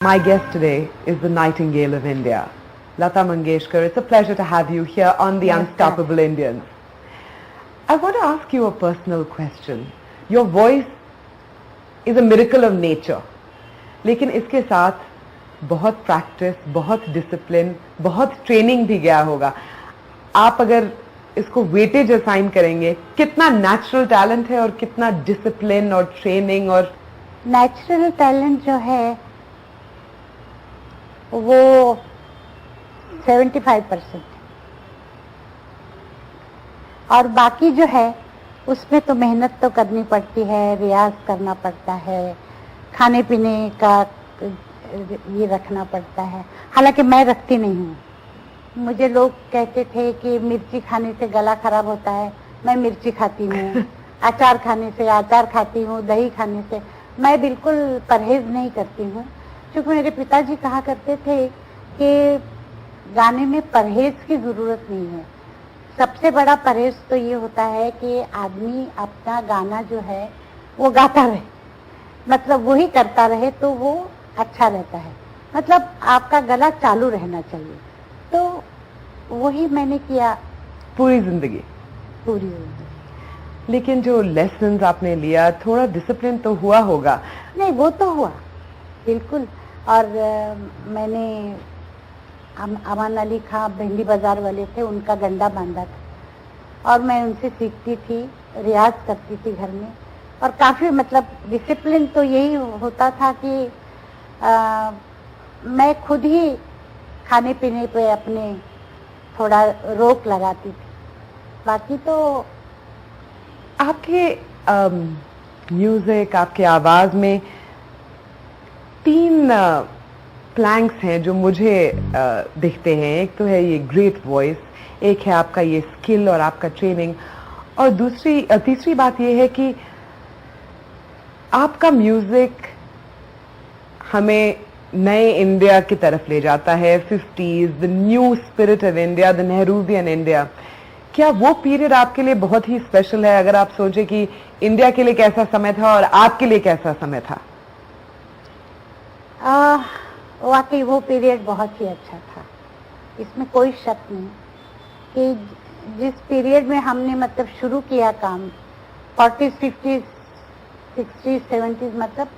My guest today is the Nightingale of India, Lata Mangeshkar. It's a pleasure to have you here on The Unstoppable Indians. I want to ask you a personal question. Your voice is a miracle of nature, लेकिन इसके साथ बहुत practice, बहुत discipline, बहुत training भी गया होगा. आप अगर इसको वेटेज असाइन करेंगे, कितना नेचुरल टैलेंट है और कितना डिसिप्लिन और ट्रेनिंग? और नेचुरल टैलेंट जो है वो 75% और बाकी जो है उसमें तो मेहनत तो करनी पड़ती है, रियाज करना पड़ता है, खाने पीने का ये रखना पड़ता है. हालांकि मैं रखती नहीं हूँ. मुझे लोग कहते थे कि मिर्ची खाने से गला खराब होता है. मैं मिर्ची खाती हूँ, अचार खाने से अचार खाती हूँ, दही खाने से. मैं बिल्कुल परहेज नहीं करती हूँ, क्योंकि मेरे पिताजी कहा करते थे कि गाने में परहेज की जरूरत नहीं है. सबसे बड़ा परहेज तो ये होता है कि आदमी अपना गाना जो है वो गाता रहे, मतलब वही करता रहे तो वो अच्छा रहता है. मतलब आपका गला चालू रहना चाहिए. तो वही मैंने किया पूरी जिंदगी. लेकिन जो लेसन्स आपने लिया, थोड़ा डिसिप्लिन तो हुआ होगा? नहीं, वो तो हुआ बिल्कुल. और मैंने अमान अली खां भिंडी बाजार वाले थे, उनका गंडा बांधा था और मैं उनसे सीखती थी, रियाज करती थी घर में. और काफ़ी मतलब डिसिप्लिन तो यही होता था कि मैं खुद ही खाने पीने पे अपने थोड़ा रोक लगाती थी. बाकी तो आपके म्यूजिक, आपके आवाज में 3 प्लैंक्स हैं जो मुझे दिखते हैं. एक तो है ये ग्रेट वॉइस, एक है आपका ये स्किल और आपका ट्रेनिंग, और तीसरी बात ये है कि आपका म्यूजिक हमें नए इंडिया की तरफ ले जाता है. 50s, the new spirit of India, the Nehruvian India. क्या वो पीरियड आपके लिए बहुत ही स्पेशल है? अगर आप सोचे कि इंडिया के लिए कैसा समय था और आपके लिए कैसा समय था? वाकई वो पीरियड बहुत ही अच्छा था, इसमें कोई शक नहीं. कि जिस पीरियड में हमने मतलब शुरू किया काम, 40s, 50s, 60s, 70s, मतलब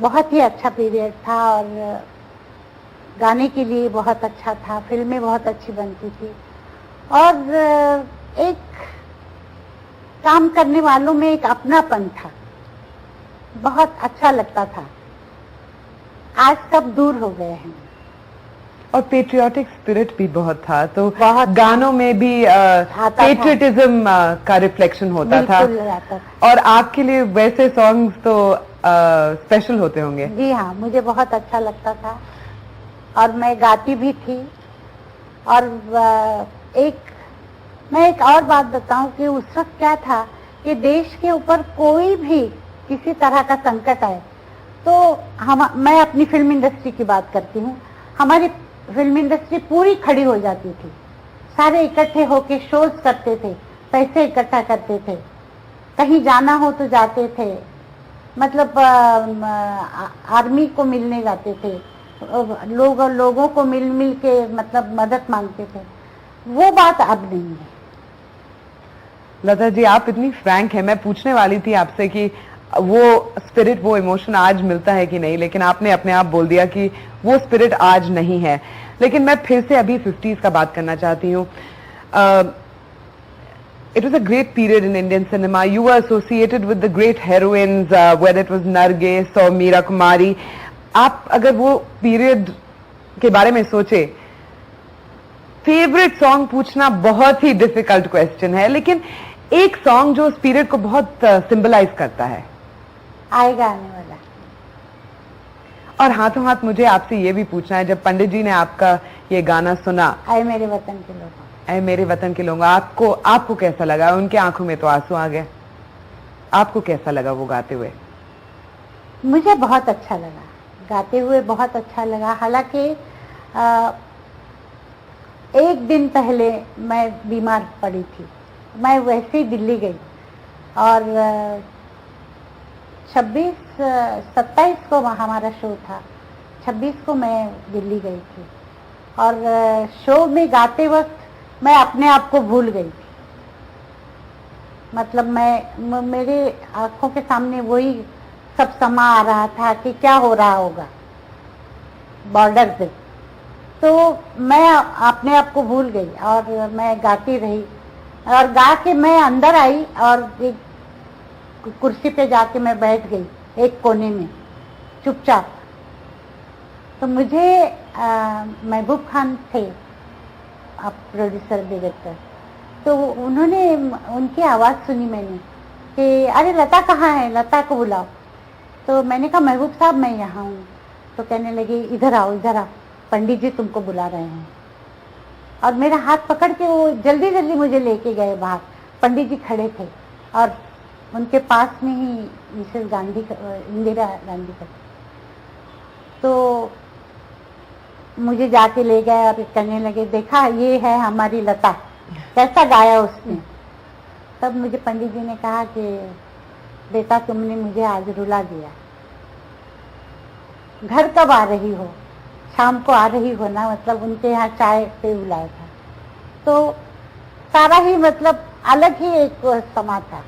बहुत ही अच्छा पीरियड था. और गाने के लिए बहुत अच्छा था, फिल्में बहुत अच्छी बनती थी और एक काम करने वालों में एक अपनापन था, बहुत अच्छा लगता था. आज सब दूर हो गए हैं. और पेट्रियाटिक स्पिरिट भी बहुत था, तो बहुत गानों में भी पेट्रियटिज्म का रिफ्लेक्शन होता था. और आपके लिए वैसे सॉन्ग्स तो स्पेशल होते होंगे. जी हाँ, मुझे बहुत अच्छा लगता था और मैं गाती भी थी. और मैं एक और बात बताऊं कि उस वक्त क्या था कि देश के ऊपर कोई भी किसी तरह का संकट आए तो मैं अपनी फिल्म इंडस्ट्री की बात करती हूँ, हमारी फिल्म इंडस्ट्री पूरी खड़ी हो जाती थी. सारे इकट्ठे होके शोज करते थे, पैसे इकट्ठा करते थे, कहीं जाना हो तो जाते थे, मतलब आर्मी को मिलने जाते थे, लोगों को मिल के मतलब मदद मांगते थे. वो बात अब नहीं है. लता जी, आप इतनी फ्रैंक हैं. मैं पूछने वाली थी आपसे कि वो स्पिरिट, वो इमोशन आज मिलता है कि नहीं, लेकिन आपने अपने आप बोल दिया कि वो स्पिरिट आज नहीं है. लेकिन मैं फिर से अभी 50s का बात करना चाहती हूँ. It was a great period in Indian cinema. You were associated with the great heroines, whether it was Nargis or Meera Kumari. आप अगर वो पीरियड के बारे में सोचे, फेवरेट सॉन्ग पूछना बहुत ही डिफिकल्ट क्वेश्चन है, लेकिन एक सॉन्ग जो उस पीरियड को बहुत सिंबलाइज करता है. आएगा आने वाला. और हाथों हाथ मुझे आपसे ये भी पूछना है, जब पंडित जी ने आपका ये गाना सुना, आए मेरे वतन के लोगों, ऐ मेरे वतन के लोग, आपको कैसा लगा? उनके आंखों में तो आंसू आ गए. आपको कैसा लगा वो गाते हुए? मुझे बहुत अच्छा लगा, गाते हुए बहुत अच्छा लगा. हालांकि एक दिन पहले मैं बीमार पड़ी थी, मैं वैसे ही दिल्ली गई और 27 को हमारा शो था. 26 को मैं दिल्ली गई थी और शो में गाते वक्त मैं अपने आप को भूल गई थी। मतलब मेरे आंखों के सामने वही सब समा आ रहा था कि क्या हो रहा होगा बॉर्डर पे। तो मैं अपने आप को भूल गई और मैं गाती रही और गा के मैं अंदर आई और एक कुर्सी पे जाके मैं बैठ गई एक कोने में चुपचाप। तो मुझे महबूब खान थे अब प्रोड्यूसर डायरेक्टर, तो उन्होंने उनकी आवाज़ सुनी मैंने कि अरे लता कहाँ है, लता को बुलाओ। तो मैंने कहा महबूब साहब मैं यहाँ हूँ। तो कहने लगे इधर आओ, पंडित जी तुमको बुला रहे हैं। और मेरा हाथ पकड़ के वो जल्दी जल्दी मुझे लेके गए बाहर। पंडित जी खड़े थे और उनके पास में ही मिसेस गांधी, इंदिरा गांधी का। तो मुझे जाके ले गए और कहने लगे देखा ये है हमारी लता, कैसा गाया उसने। तब मुझे पंडित जी ने कहा कि बेटा तुमने मुझे आज रुला दिया, घर कब आ रही हो, शाम को आ रही हो ना। मतलब उनके यहाँ चाय पे बुलाया था। तो सारा ही मतलब अलग ही एक समा था।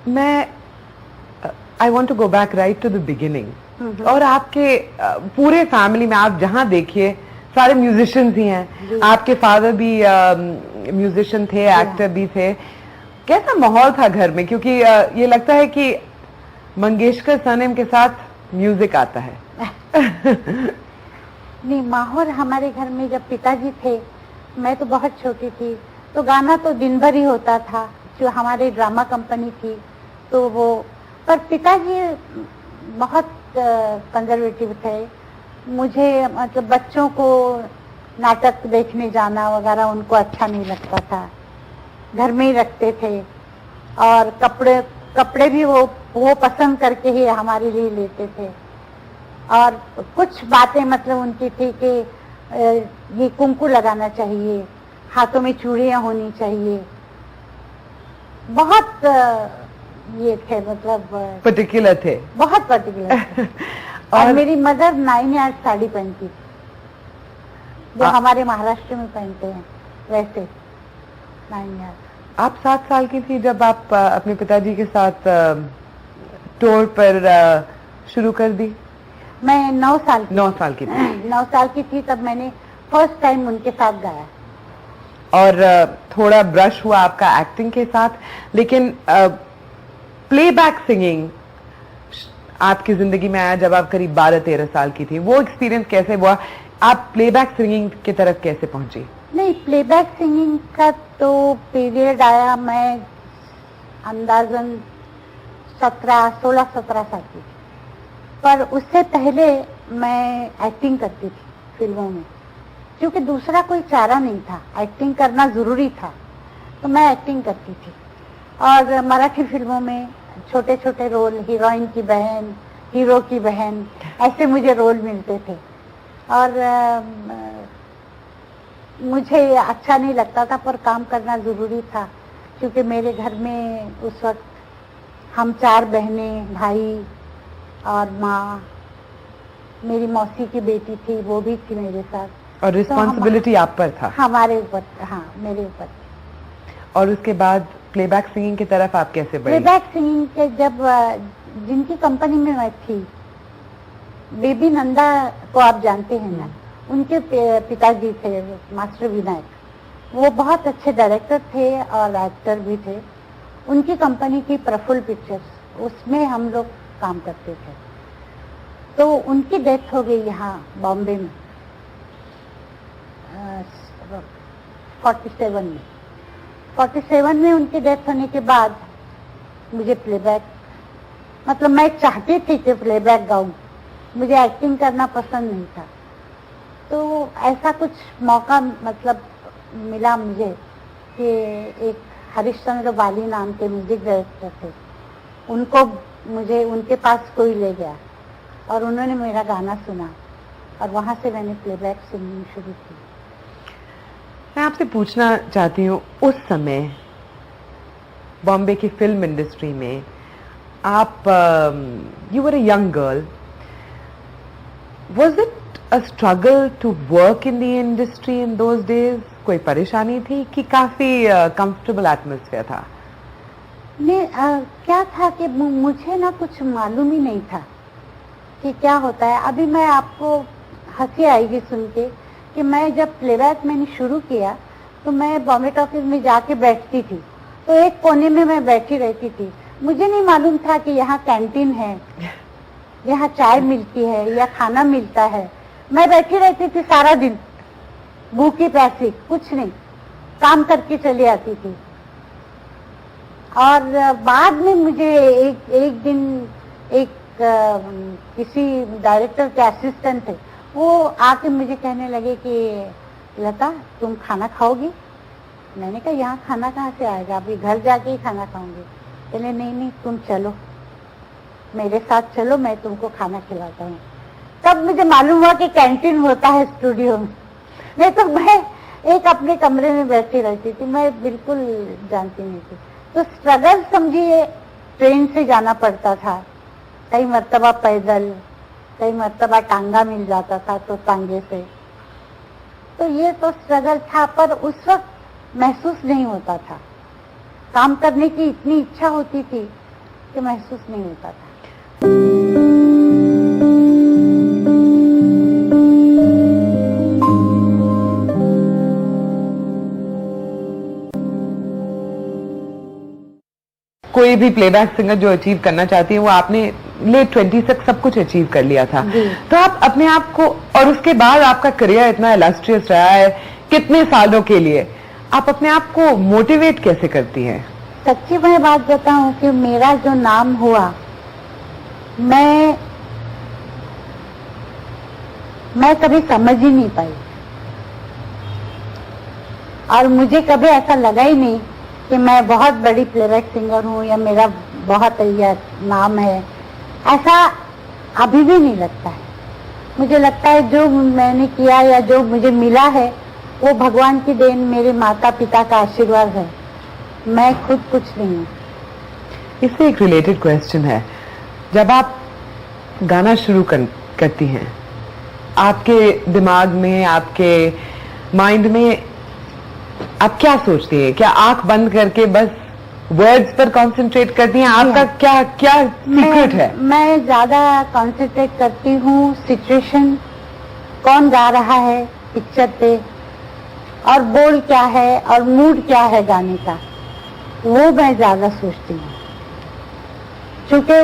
मैं I want to go back right to the beginning. और आपके पूरे फैमिली में आप जहाँ देखिए सारे म्यूजिशियंस ही हैं। आपके फादर भी म्यूजिशियन थे, एक्टर भी थे। कैसा माहौल था घर में? क्योंकि ये लगता है कि मंगेशकर सरनेम के साथ म्यूजिक आता है। नहीं, माहौल हमारे घर में जब पिताजी थे, मैं तो बहुत छोटी थी, तो गाना तो दिन भर ही होता था। जो हमारे ड्रामा कंपनी थी तो वो, पर पिताजी बहुत कंजर्वेटिव थे। मुझे मतलब बच्चों को नाटक देखने जाना वगैरह उनको अच्छा नहीं लगता था, घर में ही रखते थे। और कपड़े भी वो पसंद करके ही हमारे लिए लेते थे। और कुछ बातें मतलब उनकी थी कि ये कुंकू लगाना चाहिए, हाथों में चूड़ियां होनी चाहिए, बहुत ये थे, मतलब पर्टिकुलर थे, बहुत पर्टिकुलर थे। और मेरी मदर 9 यार्ड साड़ी पहनती थी, जो हमारे महाराष्ट्र में पहनते हैं वैसे 9 यार्ड। आप 7 साल की थी जब आप अपने पिताजी के साथ टूर पर शुरू कर दी? मैं 9 साल की 9 साल की थी। 9 साल की थी तब मैंने फर्स्ट टाइम उनके साथ गाया। और थोड़ा ब्रश हुआ आपका एक्टिंग के साथ, लेकिन प्लेबैक सिंगिंग आपकी जिंदगी में आया जब आप करीब 12-13 साल की थी। वो एक्सपीरियंस कैसे हुआ? आप प्लेबैक सिंगिंग की तरफ कैसे पहुंची? नहीं, प्लेबैक सिंगिंग का तो पीरियड आया, मैं अंदाजन 16-17 साल की थी। पर उससे पहले मैं एक्टिंग करती थी फिल्मों में, क्योंकि दूसरा कोई चारा नहीं था, एक्टिंग करना जरूरी था, तो मैं एक्टिंग करती थी। और मराठी फिल्मों में छोटे छोटे रोल, हीरोइन की बहन, हीरो की बहन, ऐसे मुझे रोल मिलते थे। और मुझे अच्छा नहीं लगता था, पर काम करना जरूरी था, क्योंकि मेरे घर में उस वक्त हम 4 बहनें, भाई और माँ, मेरी मौसी की बेटी थी, वो भी थी मेरे साथ। और रिस्पॉन्सिबिलिटी आप पर था? हमारे ऊपर, हाँ मेरे ऊपर। और उसके बाद प्लेबैक सिंगिंग की तरफ आप कैसे बढ़ी? प्लेबैक सिंगिंग के जब जिनकी कंपनी में मैं थी, बेबी नंदा को आप जानते हैं ना, उनके पिताजी थे मास्टर विनायक, वो बहुत अच्छे डायरेक्टर थे और एक्टर भी थे। उनकी कंपनी थी प्रफुल्ल पिक्चर्स, उसमें हम लोग काम करते थे। तो उनकी डेथ हो गई यहाँ बॉम्बे में 47 में उनकी डेथ होने के बाद मुझे प्लेबैक, मतलब मैं चाहती थी कि प्लेबैक गाऊं, मुझे एक्टिंग करना पसंद नहीं था। तो ऐसा कुछ मौका मतलब मिला मुझे कि एक हरिश्चंद्र बाली नाम के म्यूजिक डायरेक्टर थे, उनको मुझे उनके पास कोई ले गया और उन्होंने मेरा गाना सुना और वहाँ से मैंने प्लेबैक सिंगिंग शुरू की। मैं आपसे पूछना चाहती हूँ, उस समय बॉम्बे की फिल्म इंडस्ट्री में आप, you were a young girl, Was it a struggle to work in the industry in those days? कोई परेशानी थी कि काफी comfortable atmosphere था? नहीं, क्या था कि मुझे ना कुछ मालूम ही नहीं था कि क्या होता है। अभी मैं आपको हंसी आएगी सुन के कि मैं जब प्लेबैक मैंने शुरू किया तो मैं बॉम्बे टॉकीज में जाके बैठती थी, तो एक कोने में मैं बैठी रहती थी। मुझे नहीं मालूम था कि यहाँ कैंटीन है, यहाँ चाय मिलती है या खाना मिलता है। मैं बैठी रहती थी सारा दिन, भूखी प्यासी, कुछ नहीं, काम करके चली आती थी। और बाद में मुझे एक दिन एक किसी डायरेक्टर के असिस्टेंट थे, वो आके मुझे कहने लगे कि लता तुम खाना खाओगी? मैंने कहा यहाँ खाना कहाँ से आएगा, अभी घर जाके ही खाना खाऊंगी। कहले नहीं तुम चलो, मेरे साथ चलो, मैं तुमको खाना खिलाता हूँ। तब मुझे मालूम हुआ कि कैंटीन होता है स्टूडियो में। नहीं तो मैं एक अपने कमरे में बैठी रहती थी, मैं बिल्कुल जानती नहीं थी। तो स्ट्रगल समझिए, ट्रेन से जाना पड़ता था, कई मर्तबा पैदल, कई मर्तबा टांगा मिल जाता था तो टांगे से। तो ये तो स्ट्रगल था, पर उस वक्त महसूस नहीं होता था। काम करने की इतनी इच्छा होती थी कि महसूस नहीं होता था। कोई भी प्लेबैक सिंगर जो अचीव करना चाहती है वो आपने लेट 20 तक सब कुछ अचीव कर लिया था। तो आप अपने आप को, और उसके बाद आपका करियर इतना इलस्ट्रियस रहा है कितने सालों के लिए, आप अपने आप को मोटिवेट कैसे करती हैं? सच्ची मैं बात बताऊं कि मेरा जो नाम हुआ, मैं कभी समझ ही नहीं पाई, और मुझे कभी ऐसा लगा ही नहीं कि मैं बहुत बड़ी प्लेबैक सिंगर हूँ या मेरा बहुत नाम है। ऐसा अभी भी नहीं लगता है। मुझे लगता है जो मैंने किया या जो मुझे मिला है वो भगवान की देन, मेरे माता पिता का आशीर्वाद है। मैं खुद कुछ नहीं हूँ। इससे एक रिलेटेड क्वेश्चन है, जब आप गाना शुरू करती हैं, आपके दिमाग में, आपके माइंड में आप क्या सोचती हैं? क्या आंख बंद करके बस वर्ड्स पर कंसंट्रेट करती हैं? आपका क्या सीक्रेट है? मैं ज्यादा कंसंट्रेट करती हूँ सिचुएशन, कौन गा रहा है पिक्चर पे, और बोल क्या है और मूड क्या है गाने का, वो मैं ज्यादा सोचती हूँ। क्योंकि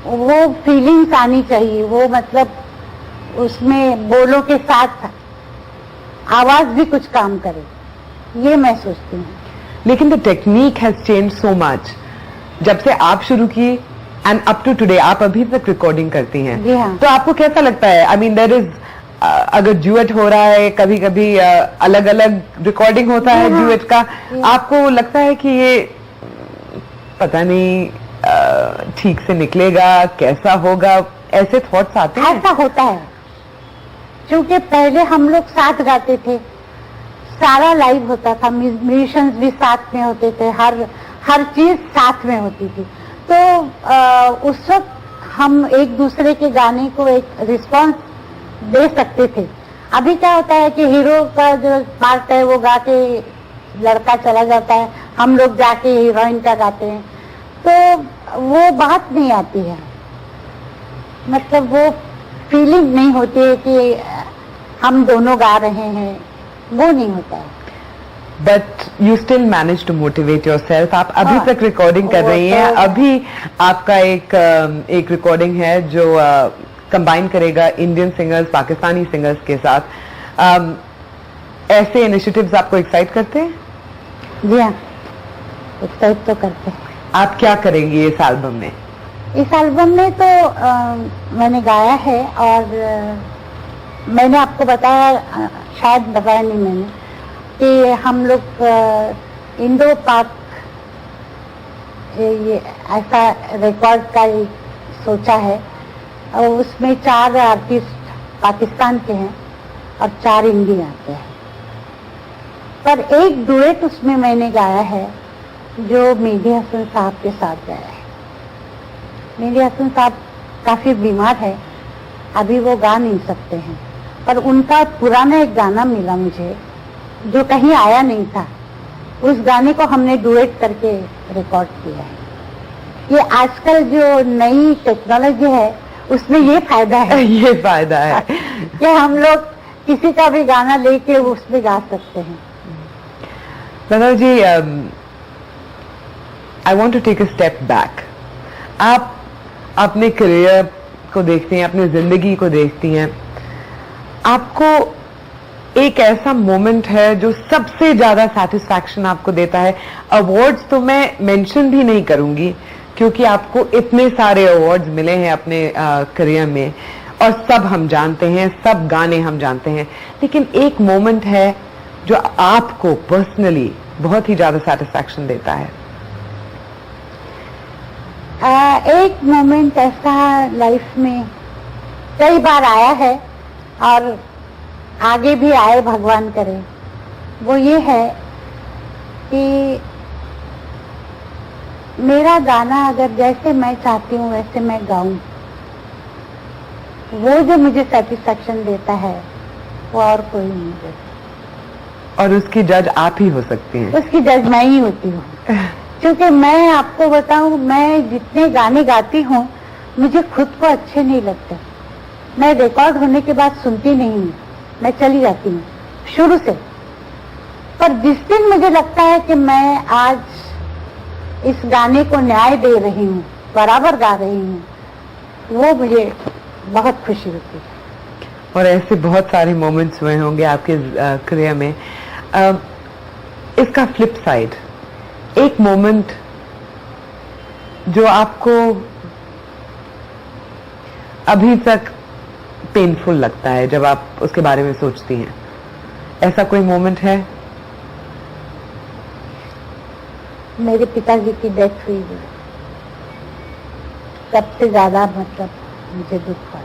वो फीलिंग्स आनी चाहिए, वो मतलब उसमें बोलों के साथ आवाज भी कुछ काम करे, ये मैं सोचती हूँ। लेकिन the technique has change so much. जब से आप शुरू की एंड अप टू टुडे, आप अभी तक रिकॉर्डिंग करती हैं। जी हाँ। तो आपको कैसा लगता है? आई मीन देयर इज, अगर ड्यूएट हो रहा है, कभी कभी अलग अलग रिकॉर्डिंग होता है ड्यूएट का, आपको लगता है कि ये पता नहीं ठीक से निकलेगा, कैसा होगा, ऐसे थॉट्स आते हैं? ऐसा होता है, क्योंकि पहले हम लोग साथ गाते थे, सारा लाइव होता था, म्यूजिशियंस भी साथ में होते थे, हर चीज साथ में होती थी। तो उस वक्त हम एक दूसरे के गाने को एक रिस्पांस दे सकते थे। अभी क्या होता है कि हीरो का जो पार्ट है वो गा के लड़का चला जाता है, हम लोग जाके हीरोइन का गाते हैं, तो वो बात नहीं आती है, मतलब वो फीलिंग नहीं होती है कि हम दोनों गा रहे हैं, वो नहीं होता है। But you still manage to motivate your yourself अभी तक रिकॉर्डिंग कर रही हैं। अभी आपका एक रिकॉर्डिंग है जो कंबाइन करेगा इंडियन सिंगर्स पाकिस्तानी सिंगर्स के साथ। ऐसे इनिशिएटिव्स आपको एक्साइट करते हैं? जी हाँ, एक्साइट तो करते हैं। आप क्या करेंगी इस एल्बम में? इस एल्बम में तो मैंने गाया है, और मैंने आपको बताया, शायद बताया नहीं मैंने, कि हम लोग इंडो पाक ये ऐसा रिकॉर्ड का सोचा है, और उसमें 4 आर्टिस्ट पाकिस्तान के हैं और 4 इंडिया के हैं। पर एक डुएट उसमें मैंने गाया है जो मेहदी हसन साहब के साथ गाया है। मेहदी हसन साहब काफी बीमार है, अभी वो गा नहीं सकते हैं, पर उनका पुराना एक गाना मिला मुझे जो कहीं आया नहीं था। उस गाने को हमने डुएट करके रिकॉर्ड किया है। ये आजकल जो नई टेक्नोलॉजी है उसमें ये फायदा है ये फायदा है कि हम लोग किसी का भी गाना लेके उसमें गा सकते हैं। Lata ji, I want to take a step back. आप अपने करियर को देखती हैं, अपनी जिंदगी को देखती हैं, आपको एक ऐसा मोमेंट है जो सबसे ज्यादा सेटिस्फैक्शन आपको देता है? अवार्ड्स तो मैं मेंशन भी नहीं करूंगी क्योंकि आपको इतने सारे अवार्ड्स मिले हैं अपने करियर में और सब हम जानते हैं, सब गाने हम जानते हैं, लेकिन एक मोमेंट है जो आपको पर्सनली बहुत ही ज्यादा सेटिस्फैक्शन देता है। एक मोमेंट ऐसा लाइफ में कई बार आया है और आगे भी आए भगवान करे, वो ये है कि मेरा गाना अगर जैसे मैं चाहती हूँ वैसे मैं गाऊं, वो जो मुझे सेटिस्फैक्शन देता है वो और कोई नहीं देता। और उसकी जज आप ही हो सकती हैं। उसकी जज मैं ही होती हूँ क्योंकि मैं आपको बताऊं, मैं जितने गाने गाती हूँ मुझे खुद को अच्छे नहीं लगते। मैं रिकॉर्ड होने के बाद सुनती नहीं हूँ, मैं चली जाती हूँ शुरू से। पर जिस दिन मुझे लगता है कि मैं आज इस गाने को न्याय दे रही हूँ, बराबर गा रही हूँ, वो मुझे बहुत खुशी होती है। और ऐसे बहुत सारे मोमेंट्स हुए होंगे आपके करियर में। इसका फ्लिप साइड, एक मोमेंट जो आपको अभी तक पेनफुल लगता है जब आप उसके बारे में सोचती हैं, ऐसा कोई मोमेंट है? मेरे पिताजी की डेथ हुई है, सबसे ज्यादा मतलब मुझे दुख हुआ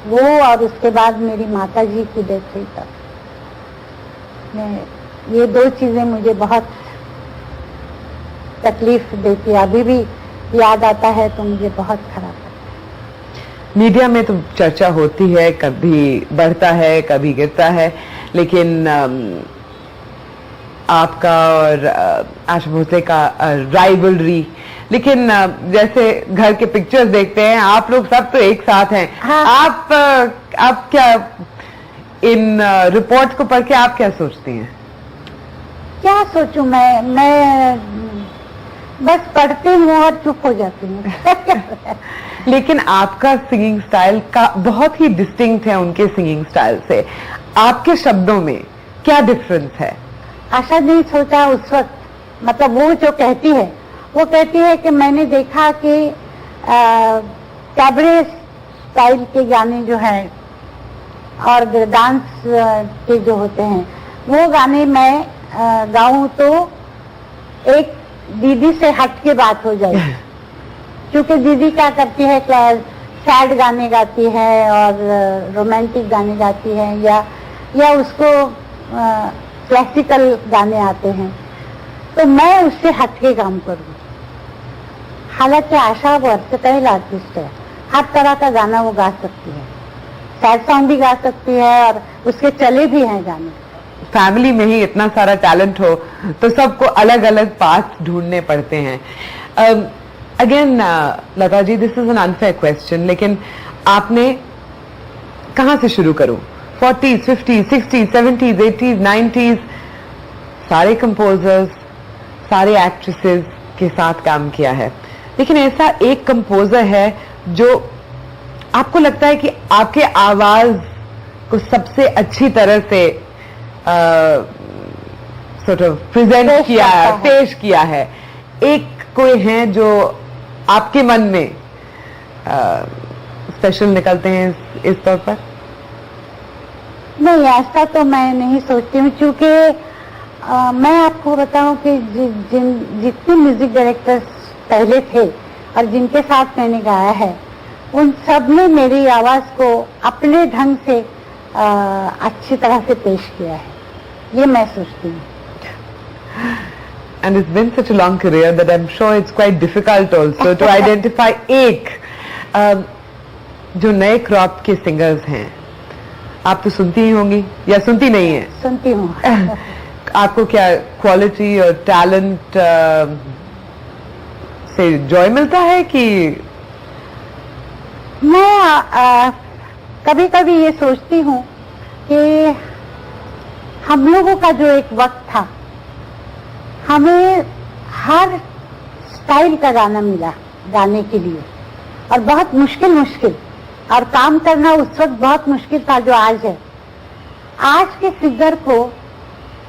वो, और उसके बाद मेरी माता जी की डेथ हुई तब। ये दो चीजें मुझे बहुत तकलीफ देती है, अभी भी याद आता है तो मुझे बहुत खराब लगता है। मीडिया में तो चर्चा होती है, कभी बढ़ता है कभी गिरता है, लेकिन आपका और आशा भोसले का राइवलरी, लेकिन जैसे घर के पिक्चर्स देखते हैं आप लोग सब तो एक साथ हैं। हाँ। आप क्या इन रिपोर्ट्स को पढ़ के आप क्या सोचती हैं? क्या सोचूं मैं बस पढ़ती हूँ और चुप हो जाती हूँ लेकिन आपका सिंगिंग स्टाइल का बहुत ही डिस्टिंक्ट है उनके सिंगिंग स्टाइल से। आपके शब्दों में क्या डिफरेंस है? आशा नहीं सोचा उस वक्त, मतलब वो जो कहती है, वो कहती है कि मैंने देखा कि कैबरे स्टाइल के गाने जो हैं और डांस के जो होते हैं वो गाने मैं गाऊं तो एक दीदी से हट के बात हो जाए क्योंकि दीदी क्या करती है, सैड गाने गाती है और रोमांटिक गाने गाती है या उसको क्लासिकल गाने आते हैं, तो मैं उससे हट के काम करूँ। हालांकि आशा वर्सेटाइल आर्टिस्ट है, हर तरह का गाना वो गा सकती है, सैड सॉन्ग भी गा सकती है और उसके चले भी हैं गाने। फैमिली में ही इतना सारा टैलेंट हो तो सबको अलग अलग पाथ ढूंढने पड़ते हैं। Again Lata ji, this is an unfair question, लेकिन आपने कहां से शुरू करूं? 40s, 50s, 60s, 70s, 80s, 90s, सारे कंपोजर्स, सारे एक्ट्रेसेस के साथ काम किया है, लेकिन ऐसा एक कंपोजर है जो आपको लगता है कि आपके आवाज को सबसे अच्छी तरह से sort of प्रेजेंट किया है, पेश किया है। एक कोई है जो आपके मन में स्पेशल निकलते हैं इस तौर पर? नहीं, ऐसा तो मैं नहीं सोचती हूँ क्योंकि मैं आपको बताऊं कि जितने म्यूजिक डायरेक्टर्स पहले थे और जिनके साथ मैंने गाया है, उन सब ने मेरी आवाज को अपने ढंग से अच्छी तरह से पेश किया है, ये मैं सोचती हूँ। And it's been such a long career that I'm sure it's quite difficult also to identify एक जो नए क्रॉप के सिंगर्स हैं, आप तो सुनती ही होंगी या सुनती नहीं है? सुनती हूँ। आपको क्या क्वालिटी और टैलेंट से जॉय मिलता है कि? मैं कभी कभी ये सोचती हूँ कि हम लोगों का जो एक वक्त था, हमें हर स्टाइल का गाना मिला गाने के लिए, और बहुत मुश्किल और काम करना उस वक्त बहुत मुश्किल था जो आज है। आज के सिंगर को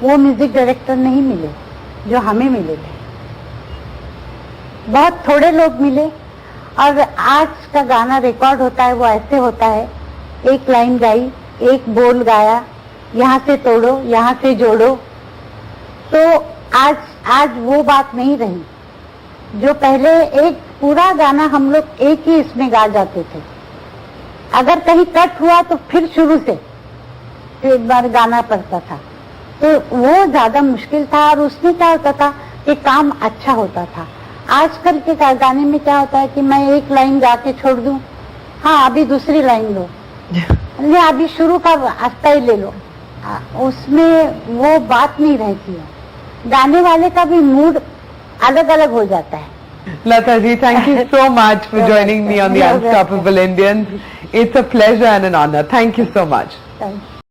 वो म्यूजिक डायरेक्टर नहीं मिले जो हमें मिले थे, बहुत थोड़े लोग मिले। और आज का गाना रिकॉर्ड होता है वो ऐसे होता है, एक लाइन गाई, एक बोल गाया, यहाँ से तोड़ो यहाँ से जोड़ो। तो आज वो बात नहीं रही जो पहले एक पूरा गाना हम लोग एक ही इसमें गा जाते थे, अगर कहीं कट हुआ तो फिर शुरू से एक बार गाना पड़ता था, तो वो ज्यादा मुश्किल था। और उसमें क्या होता था कि काम अच्छा होता था। आजकल के गाने में क्या होता है कि मैं एक लाइन गा के छोड़ दूं, हाँ अभी दूसरी लाइन लो, ले अभी शुरू का रास्ता ही ले लो, उसमें वो बात नहीं रहती है। गाने वाले का भी मूड अलग अलग हो जाता है। Lata ji, thank you so much for joining me on the Unstoppable Indians. It's a pleasure and an honor. Thank you so much. Thank you.